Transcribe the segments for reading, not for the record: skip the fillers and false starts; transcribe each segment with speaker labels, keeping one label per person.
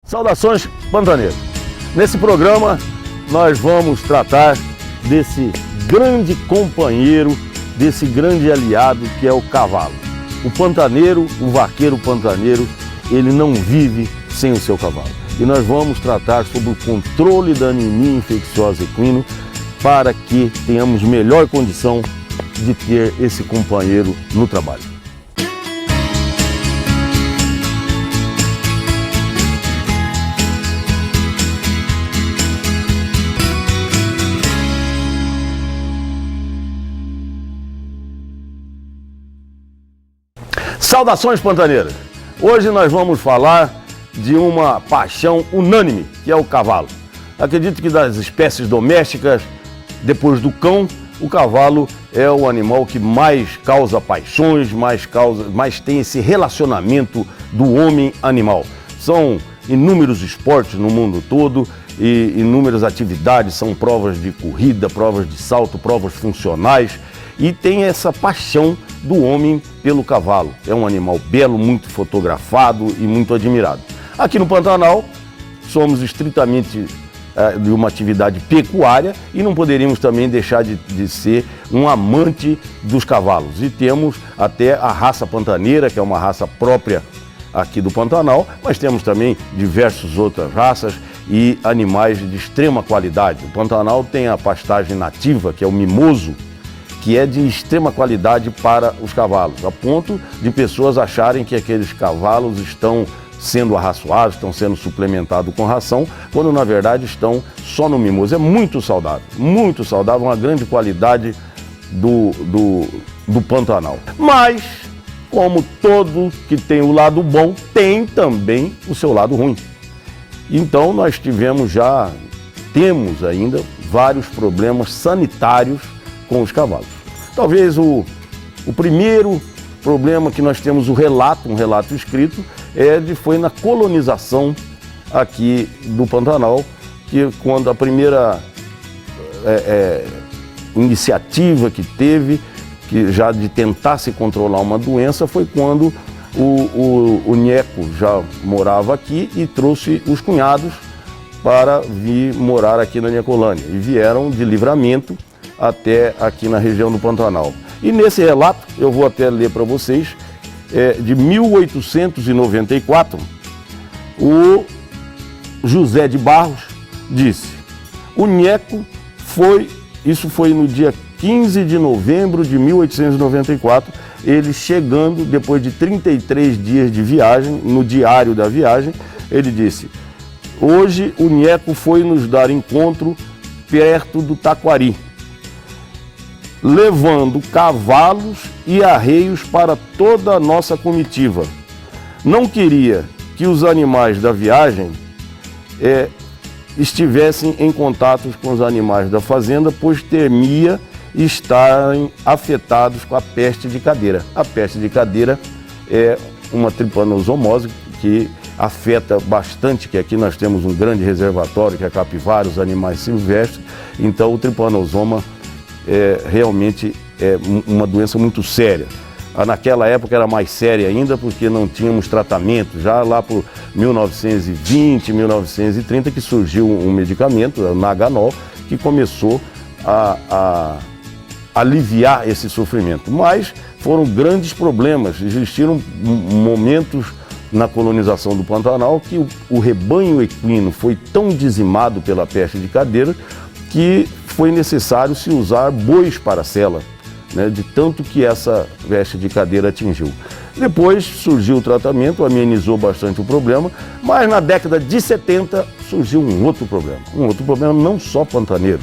Speaker 1: Saudações, pantaneiros! Nesse programa nós vamos tratar desse grande companheiro, desse grande aliado que é o cavalo. O pantaneiro, o vaqueiro pantaneiro, ele não vive sem o seu cavalo. E nós vamos tratar sobre o controle da anemia infecciosa equina para que tenhamos melhor condição de ter esse companheiro no trabalho. Saudações, pantaneiras! Hoje nós vamos falar de uma paixão unânime, que é o cavalo. Acredito que das espécies domésticas, depois do cão, o cavalo é o animal que mais causa paixões, mais tem esse relacionamento do homem-animal. São inúmeros esportes no mundo todo e inúmeras atividades, são provas de corrida, provas de salto, provas funcionais, e tem essa paixão do homem pelo cavalo. É um animal belo, muito fotografado e muito admirado. Aqui no Pantanal, somos estritamente de uma atividade pecuária e não poderíamos também deixar de ser um amante dos cavalos. E temos até a raça pantaneira, que é uma raça própria aqui do Pantanal, mas temos também diversas outras raças e animais de extrema qualidade. O Pantanal tem a pastagem nativa, que é o mimoso, que é de extrema qualidade para os cavalos, a ponto de pessoas acharem que aqueles cavalos estão sendo arraçoados, estão sendo suplementados com ração, quando na verdade estão só no mimoso. É muito saudável, uma grande qualidade do Pantanal. Mas, como todo que tem o lado bom, tem também o seu lado ruim. Então nós temos ainda vários problemas sanitários com os cavalos. Talvez o primeiro problema que nós temos um relato escrito, foi na colonização aqui do Pantanal, que quando a primeira iniciativa que teve, que já de tentar se controlar uma doença, foi quando o Nheco já morava aqui e trouxe os cunhados para vir morar aqui na Nhecolândia. E vieram de Livramento até aqui na região do Pantanal. E nesse relato, eu vou até ler para vocês, de 1894, o José de Barros disse: o Nheco isso foi no dia 15 de novembro de 1894, ele chegando depois de 33 dias de viagem, no diário da viagem, ele disse: hoje o Nheco foi nos dar encontro perto do Taquari, levando cavalos e arreios para toda a nossa comitiva. Não queria que os animais da viagem estivessem em contato com os animais da fazenda, pois temia estarem afetados com a peste de cadeira. A peste de cadeira é uma tripanossomose que afeta bastante, que aqui nós temos um grande reservatório, que é a capivara, os animais silvestres. Então o tripanossoma realmente é uma doença muito séria. Naquela época era mais séria ainda porque não tínhamos tratamento. Já lá por 1920, 1930 que surgiu um medicamento, o Naganol, que começou a aliviar esse sofrimento. Mas foram grandes problemas. Existiram momentos na colonização do Pantanal que o rebanho equino foi tão dizimado pela peste de cadeira que foi necessário se usar bois para a sela, né, de tanto que essa peste de cadeira atingiu. Depois surgiu o tratamento, amenizou bastante o problema, mas na década de 70 surgiu um outro problema não só pantaneiro,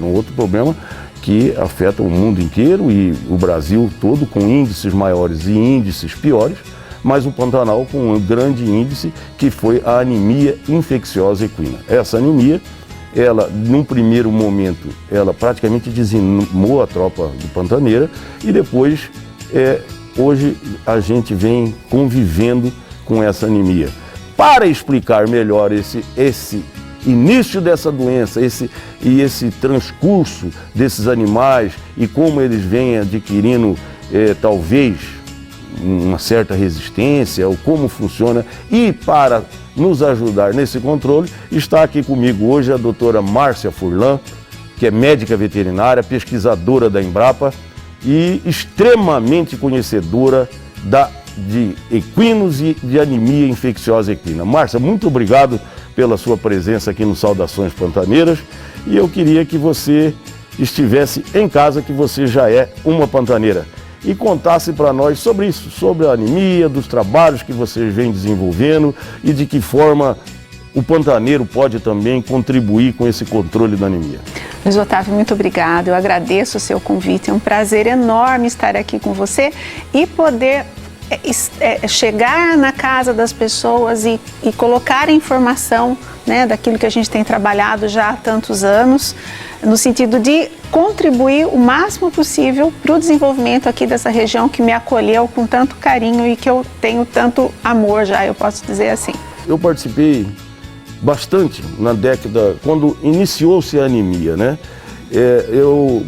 Speaker 1: um outro problema que afeta o mundo inteiro e o Brasil todo, com índices maiores e índices piores, mas o Pantanal com um grande índice, que foi a anemia infecciosa equina. Essa anemia, ela, num primeiro momento, ela praticamente dizimou a tropa do Pantaneira e depois, hoje, a gente vem convivendo com essa anemia. Para explicar melhor esse início dessa doença, esse transcurso desses animais e como eles vêm adquirindo, talvez, uma certa resistência, ou como funciona. E para nos ajudar nesse controle, está aqui comigo hoje a doutora Márcia Furlan, que é médica veterinária, pesquisadora da Embrapa e extremamente conhecedora de equinos e de anemia infecciosa equina. Márcia, muito obrigado pela sua presença aqui no Saudações Pantaneiras, e eu queria que você estivesse em casa, que você já é uma pantaneira, e contasse para nós sobre isso, sobre a anemia, dos trabalhos que vocês vêm desenvolvendo e de que forma o pantaneiro pode também contribuir com esse controle da anemia.
Speaker 2: Luiz Otávio, muito obrigado. Eu agradeço o seu convite. É um prazer enorme estar aqui com você e poder chegar na casa das pessoas e colocar a informação, né, daquilo que a gente tem trabalhado já há tantos anos, no sentido de contribuir o máximo possível para o desenvolvimento aqui dessa região que me acolheu com tanto carinho e que eu tenho tanto amor já, eu posso dizer assim. Eu
Speaker 1: participei bastante na década, quando iniciou-se a anemia, né? Eu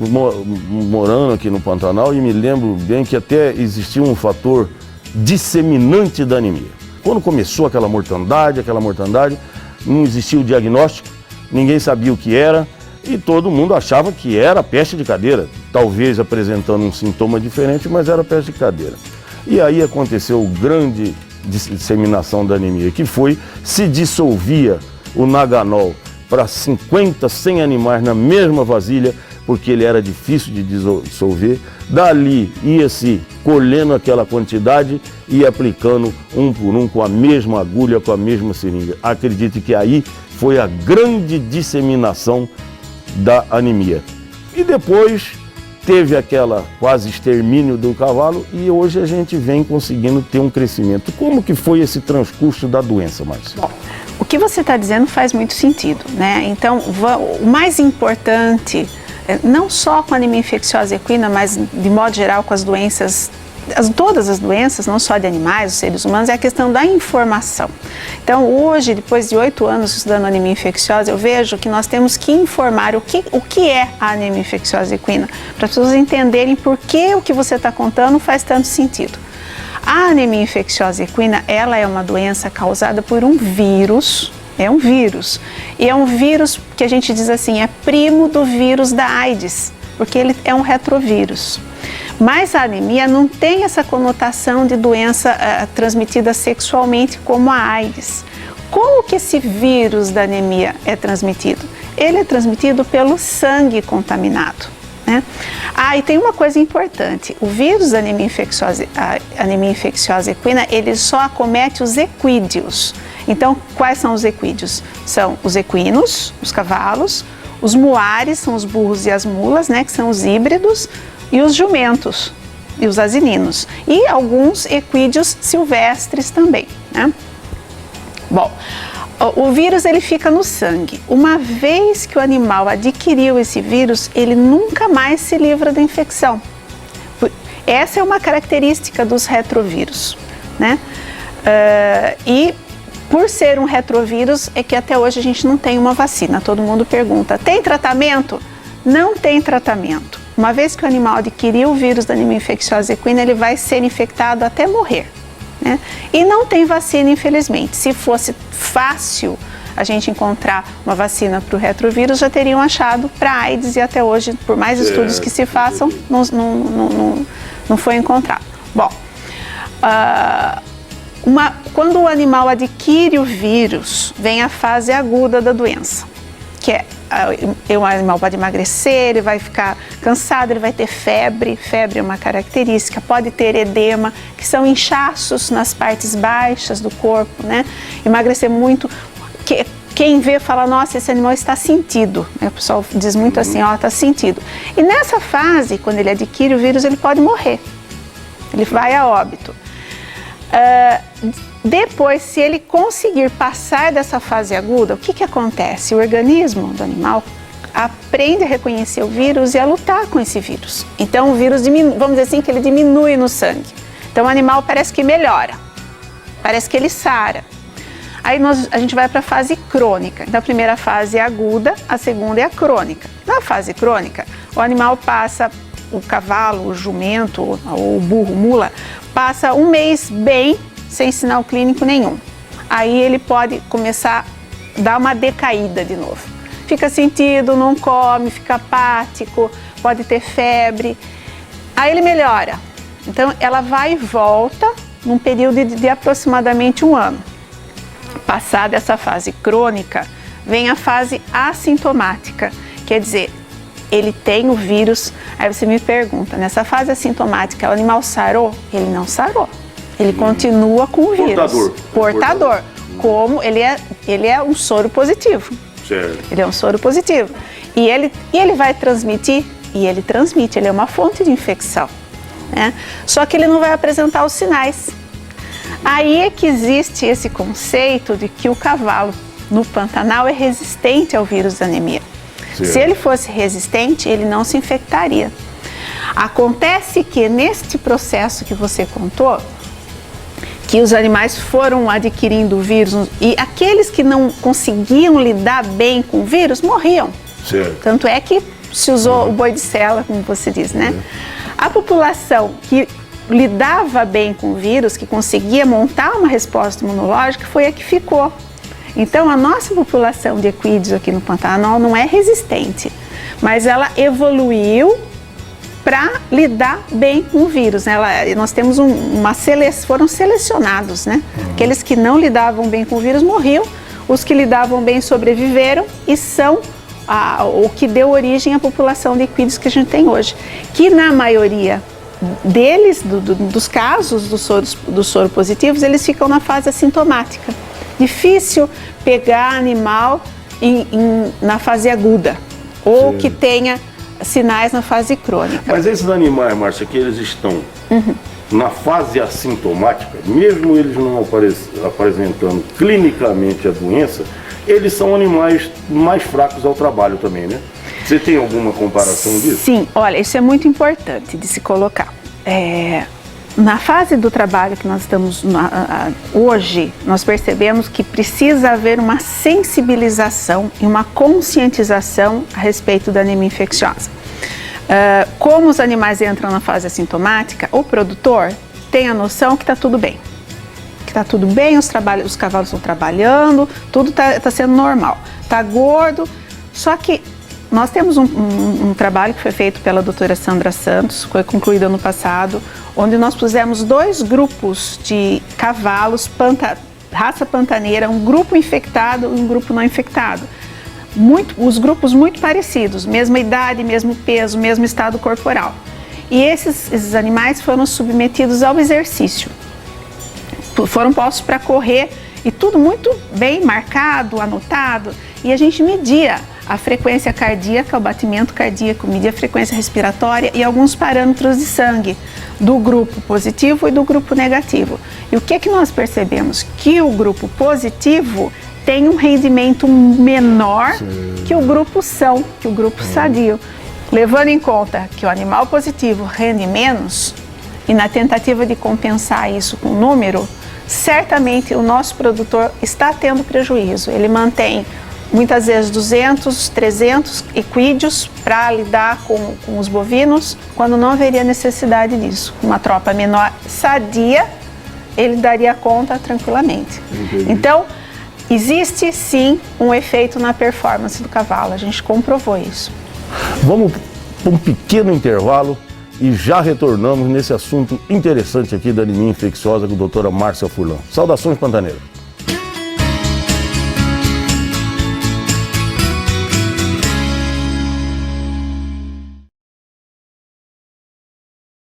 Speaker 1: morando aqui no Pantanal, e me lembro bem que até existia um fator disseminante da anemia. Quando começou aquela mortandade, não existia o diagnóstico, ninguém sabia o que era e todo mundo achava que era peste de cadeira, talvez apresentando um sintoma diferente, mas era peste de cadeira. E aí aconteceu a grande disseminação da anemia, que foi, se dissolvia o naganol para 50, 100 animais na mesma vasilha, porque ele era difícil de dissolver. Dali ia-se colhendo aquela quantidade e aplicando um por um com a mesma agulha, com a mesma seringa. Acredite que aí foi a grande disseminação da anemia. E depois teve aquela quase extermínio do cavalo e hoje a gente vem conseguindo ter um crescimento. Como que foi esse transcurso da doença, Márcia?
Speaker 2: Bom, o que você está dizendo faz muito sentido, né? Então, o mais importante, não só com a anemia infecciosa equina, mas de modo geral com as doenças, todas as doenças, não só de animais, os seres humanos, é a questão da informação. Então, hoje, depois de 8 anos estudando anemia infecciosa, eu vejo que nós temos que informar o que é a anemia infecciosa equina, para as pessoas entenderem por que o que você está contando faz tanto sentido. A anemia infecciosa equina, ela é uma doença causada por um vírus. É um vírus, e é um vírus que a gente diz assim, é primo do vírus da AIDS, porque ele é um retrovírus. Mas a anemia não tem essa conotação de doença transmitida sexualmente como a AIDS. Como que esse vírus da anemia é transmitido? Ele é transmitido pelo sangue contaminado, né? E tem uma coisa importante, o vírus da anemia infecciosa equina, ele só acomete os equídeos. Então, quais são os equídeos? São os equinos, os cavalos, os muares, são os burros e as mulas, né, que são os híbridos, e os jumentos e os asininos. E alguns equídeos silvestres também, né? Bom, o vírus ele fica no sangue. Uma vez que o animal adquiriu esse vírus, ele nunca mais se livra da infecção. Essa é uma característica dos retrovírus, né? E por ser um retrovírus, é que até hoje a gente não tem uma vacina. Todo mundo pergunta, tem tratamento? Não tem tratamento. Uma vez que o animal adquiriu o vírus da anemia infecciosa equina, ele vai ser infectado até morrer, né? E não tem vacina, infelizmente. Se fosse fácil a gente encontrar uma vacina para o retrovírus, já teriam achado para a AIDS, e até hoje, por mais estudos que se façam, não foi encontrado. Bom, quando o animal adquire o vírus, vem a fase aguda da doença, que o animal pode emagrecer, ele vai ficar cansado, ele vai ter febre. Febre é uma característica, pode ter edema, que são inchaços nas partes baixas do corpo, né? Emagrecer muito, quem vê fala, nossa, esse animal está sentido, o pessoal diz muito assim, está sentido. E nessa fase, quando ele adquire o vírus, ele pode morrer, ele vai a óbito. Depois, se ele conseguir passar dessa fase aguda, o que acontece? O organismo do animal aprende a reconhecer o vírus e a lutar com esse vírus. Então o vírus vamos dizer assim, que ele diminui no sangue. Então o animal parece que melhora, parece que ele sara. Aí a gente vai para a fase crônica. Então a primeira fase é aguda, a segunda é a crônica. Na fase crônica, o animal passa, o cavalo, o jumento, ou o burro, mula, passa um mês bem, sem sinal clínico nenhum. Aí ele pode começar a dar uma decaída de novo. Fica sentido, não come, fica apático, pode ter febre. Aí ele melhora. Então ela vai e volta num período de aproximadamente 1 ano. Passada essa fase crônica, vem a fase assintomática, quer dizer, ele tem o vírus. Aí você me pergunta, nessa fase assintomática, o animal sarou? Ele não sarou, ele continua com o vírus. Portador. Como ele é um soro positivo.
Speaker 1: Certo.
Speaker 2: Ele é um soro positivo. E ele vai transmitir? E ele transmite, ele é uma fonte de infecção, né? Só que ele não vai apresentar os sinais. Aí é que existe esse conceito de que o cavalo no Pantanal é resistente ao vírus da anemia.
Speaker 1: Certo.
Speaker 2: Se ele fosse resistente, ele não se infectaria. Acontece que neste processo que você contou, que os animais foram adquirindo o vírus e aqueles que não conseguiam lidar bem com o vírus morriam.
Speaker 1: Certo.
Speaker 2: Tanto é que se usou o boi de sela, como você diz, né? A população que lidava bem com o vírus, que conseguia montar uma resposta imunológica, foi a que ficou. Então, a nossa população de equídeos aqui no Pantanal não é resistente, mas ela evoluiu para lidar bem com o vírus, né? Nós temos foram selecionados, né? Aqueles que não lidavam bem com o vírus morriam, os que lidavam bem sobreviveram e são o que deu origem à população de equídeos que a gente tem hoje, que na maioria deles, dos casos dos soro positivos, eles ficam na fase assintomática. Difícil pegar animal na fase aguda ou que tenha sinais na fase crônica.
Speaker 1: Mas esses animais, Márcia, que eles estão na fase assintomática, mesmo eles não apresentando clinicamente a doença, eles são animais mais fracos ao trabalho também, né? Você tem alguma comparação disso?
Speaker 2: Sim, olha, isso é muito importante de se colocar. Na fase do trabalho que nós estamos hoje, nós percebemos que precisa haver uma sensibilização e uma conscientização a respeito da anemia infecciosa. Como os animais entram na fase assintomática, o produtor tem a noção que está tudo bem. Que está tudo bem, os cavalos estão trabalhando, tudo está sendo normal. Está gordo, só que nós temos um trabalho que foi feito pela doutora Sandra Santos, foi concluído ano passado, onde nós pusemos 2 grupos de cavalos, raça pantaneira, um grupo infectado e um grupo não infectado. Os grupos muito parecidos, mesma idade, mesmo peso, mesmo estado corporal. E esses animais foram submetidos ao exercício. Foram postos para correr e tudo muito bem marcado, anotado, e a gente media a frequência cardíaca, o batimento cardíaco, media a frequência respiratória e alguns parâmetros de sangue do grupo positivo e do grupo negativo. E o que nós percebemos? Que o grupo positivo tem um rendimento menor que o grupo são, que o grupo sadio. Levando em conta que o animal positivo rende menos, e na tentativa de compensar isso com número, certamente o nosso produtor está tendo prejuízo. Ele mantém muitas vezes 200, 300 equídeos para lidar com os bovinos, quando não haveria necessidade disso. Uma tropa menor sadia, ele daria conta tranquilamente.
Speaker 1: Entendi.
Speaker 2: Então, existe sim um efeito na performance do cavalo, a gente comprovou isso.
Speaker 1: Vamos para um pequeno intervalo e já retornamos nesse assunto interessante aqui da anemia infecciosa com a doutora Márcia Furlan. Saudações, pantaneiros!